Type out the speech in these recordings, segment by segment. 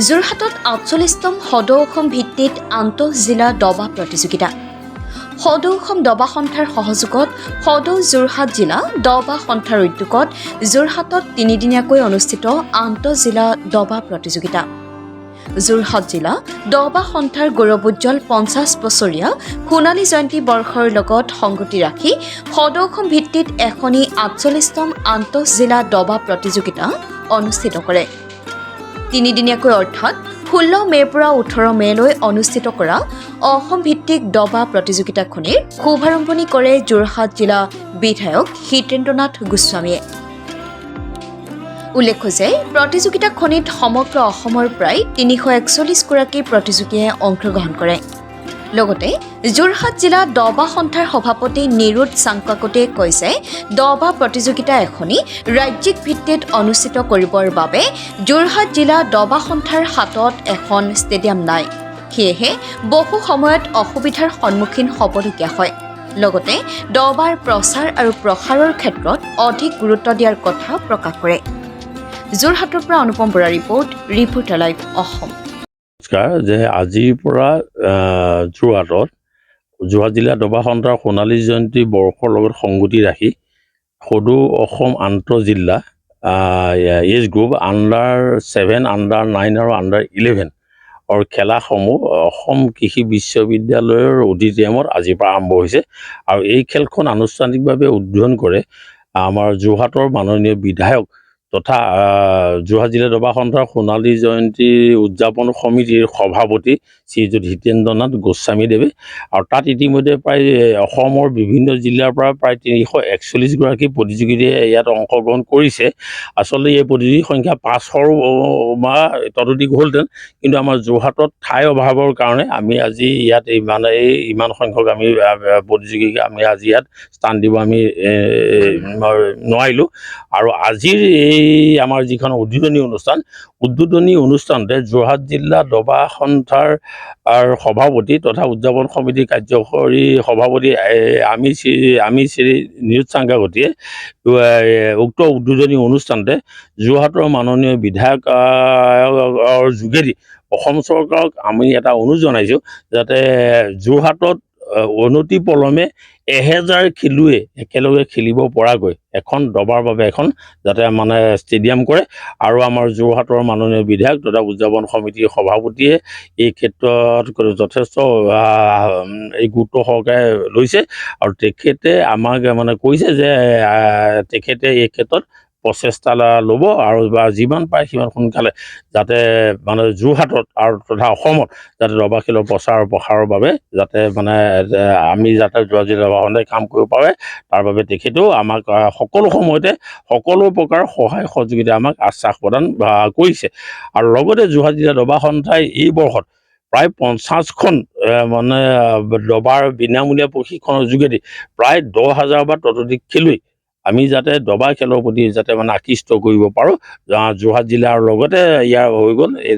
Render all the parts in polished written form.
যোৰহাটত ৪৮তম সদৌ অসম ভিত্তিত আন্তঃজিলা দবা প্ৰতিযোগিতা। সদৌ অসম দবা সন্থাৰ সহযোগত সদৌ যোৰহাট জিলা দবা সন্থাৰ উদ্যোগত যোৰহাটত তিনিদিনীয়াকৈ অনুষ্ঠিত আন্তঃজিলা দবা প্ৰতিযোগিতা। যোৰহাট জিলা দবা সন্থাৰ গৌৰৱোজ্জ্বল ৫০ বছৰীয়া সোণালী জয়ন্তী বৰ্ষৰ লগত সংগতি ৰাখি সদৌ অসম ভিত্তিত এখনি ৪৮তম আন্তঃজিলা দবা প্ৰতিযোগিতা অনুষ্ঠিত কৰে। তিনিদিনীয়াকৈ অৰ্থাৎ ১৬ মে'ৰ পৰা ১৮ মে'লৈ অনুষ্ঠিত কৰা অসম ভিত্তিক দবা প্ৰতিযোগিতাখনিৰ শুভাৰম্ভণি কৰে যোৰহাট জিলা বিধায়ক হিতেন্দ্ৰনাথ গোস্বামীয়ে। উল্লেখ্য যে প্ৰতিযোগিতাখনিত সমগ্ৰ অসমৰ প্ৰায় ৩৪১ গৰাকী প্ৰতিযোগীয়ে অংশগ্ৰহণ কৰে। লগতে যোৰহাট জিলা দবা সন্থাৰ সভাপতি নিৰুদ চাংকাকতে কয় যে দবা প্ৰতিযোগিতা এখনি ৰাজ্যিক ভিত্তিত অনুষ্ঠিত কৰিবৰ বাবে যোৰহাট জিলা দবা সন্থাৰ হাতত এখন ষ্টেডিয়াম নাই, সেয়েহে বহু সময়ত অসুবিধাৰ সন্মুখীন হ'বলগীয়া হয়। লগতে দবাৰ প্ৰচাৰ আৰু প্ৰসাৰৰ ক্ষেত্ৰত অধিক গুৰুত্ব দিয়াৰ কথা প্ৰকাশ কৰে। যোৰহাটৰ পৰা অনুপম বৰা ৰিপৰ্টাৰ লাইভ অসম। যে আজিৰ পৰা যোৰহাট জিলা দবা সন্থাৰ সোণালী জয়ন্তী বৰ্ষৰ লগত সংগতি ৰাখি সদৌ অসম আন্তঃজিলা এজ গ্ৰুপ আণ্ডাৰ-7, আণ্ডাৰ-9 আৰু আণ্ডাৰ-11 খেলাসমূহ অসম কৃষি বিশ্ববিদ্যালয়ৰ অডিটৰিয়ামত আজিৰ পৰা আৰম্ভ হৈছে আৰু এই খেলখন আনুষ্ঠানিকভাৱে উদ্বোধন কৰে আমাৰ যোৰহাটৰ মাননীয় বিধায়ক তথা যোৰহাট জিলা দবা সন্থাৰ সোণালী জয়ন্তী উদযাপন সমিতিৰ সভাপতি শ্ৰীযুত হিতেন্দ্ৰনাথ গোস্বামীদেৱে। আৰু তাত ইতিমধ্যে প্ৰায় অসমৰ বিভিন্ন জিলাৰ পৰা প্ৰায় ৩৪১ গৰাকী প্ৰতিযোগীয়ে ইয়াত অংশগ্ৰহণ কৰিছে। আচলতে এই প্ৰতিযোগীৰ সংখ্যা ৫০০ বা ততোধিক হ'লহেঁতেন, কিন্তু আমাৰ যোৰহাটত ঠাই অভাৱৰ কাৰণে আমি আজি ইয়াত ইমান সংখ্যক আমি প্ৰতিযোগীক আমি আজি ইয়াত স্থান দিব আমি নোৱাৰিলোঁ। আৰু আজিৰ এই আমাৰ যিখন উদ্বোধনী অনুষ্ঠানতে যোৰহাট জিলা দবা সন্থাৰ সভাপতি তথা উদযাপন সমিতিৰ কাৰ্যকৰী সভাপতি আমি শ্ৰী নিৰুদ চাংকাকতিয়ে উক্ত উদ্বোধনী অনুষ্ঠানতে যোৰহাটৰ মাননীয় বিধায়কৰ যোগেদি অসম চৰকাৰক আমি এটা অনুৰোধ জনাইছোঁ যাতে যোৰহাটত অনতিপলমে ১০০০ খেলুৱৈ একেলগে খেলিব পৰাকৈ এখন দবাৰ বাবে এখন যাতে ষ্টেডিয়াম কৰে। আৰু আমাৰ যোৰহাটৰ মাননীয় বিধায়ক তথা উদযাপন সমিতিৰ সভাপতিয়ে এই ক্ষেত্ৰত যথেষ্ট গুৰুত্ব সহকাৰে লৈছে আৰু তেখেতে আমাক কৈছে যে তেখেতে এই ক্ষেত্ৰত প্ৰচেষ্টা ল'ব আৰু যিমান পাৰে সিমান সোনকালে যাতে যোৰহাটত আৰু তথা অসমত যাতে দবা খেলৰ প্ৰচাৰ আৰু প্ৰসাৰৰ বাবে যাতে আমি যাতে যোৰহাট জিলা দবা সন্থাই কাম কৰিব পাৰে, তাৰ বাবে তেখেতেও আমাক সকলো সময়তে সকলো প্ৰকাৰৰ সহায় সহযোগিতা আমাক আশ্বাস প্ৰদান কৰিছে। আৰু লগতে যোৰহাট জিলা দবা সন্থাই এই বৰ্ষত প্ৰায় ৫০খন দবাৰ বিনামূলীয়া প্ৰশিক্ষণৰ যোগেদি প্ৰায় ১০,০০০ বা ততোধিক খেলুৱৈ আমি যাতে দবা খেলৰ প্ৰতি যাতে আকৃষ্ট কৰিব পাৰোঁ যোৰহাট জিলাৰ লগতে ইয়াৰ হৈ গ'ল এই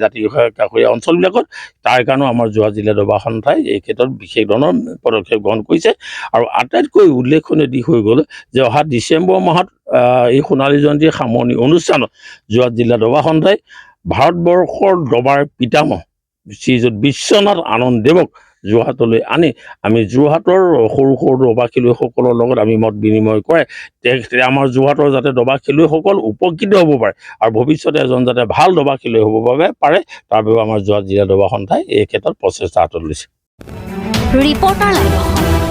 কাষৰীয়া অঞ্চলবিলাকত, তাৰ কাৰণেও আমাৰ যোৰহাট জিলা দবা সন্থাই এই ক্ষেত্ৰত বিশেষ ধৰণৰ পদক্ষেপ গ্ৰহণ কৰিছে। আৰু আটাইতকৈ উল্লেখনীয় দিশ হৈ গ'ল যে অহা ডিচেম্বৰ মাহত এই সোণালী জয়ন্তীৰ সামৰণি অনুষ্ঠানত যোৰহাট জিলা দবা সন্থাই ভাৰতবৰ্ষৰ দবাৰ পিতামহ শ্ৰীযুত বিশ্বনাথ আনন্দদেৱক যোৰহাটলৈ আনি আমি যোৰহাটৰ সৰু সৰু দবা খেলুৱৈসকলৰ লগত আমি মত বিনিময় কৰে আমাৰ যোৰহাটৰ যাতে দবা খেলুৱৈসকল উপকৃত হ'ব পাৰে আৰু ভৱিষ্যতে এজন যাতে ভাল দবা খেলুৱৈ হ'ব পাৰে তাৰ বাবে আমাৰ যোৰহাট জিলা দবা সন্থাই এই ক্ষেত্ৰত প্ৰচেষ্টা হাতত লৈছে। Reporter live.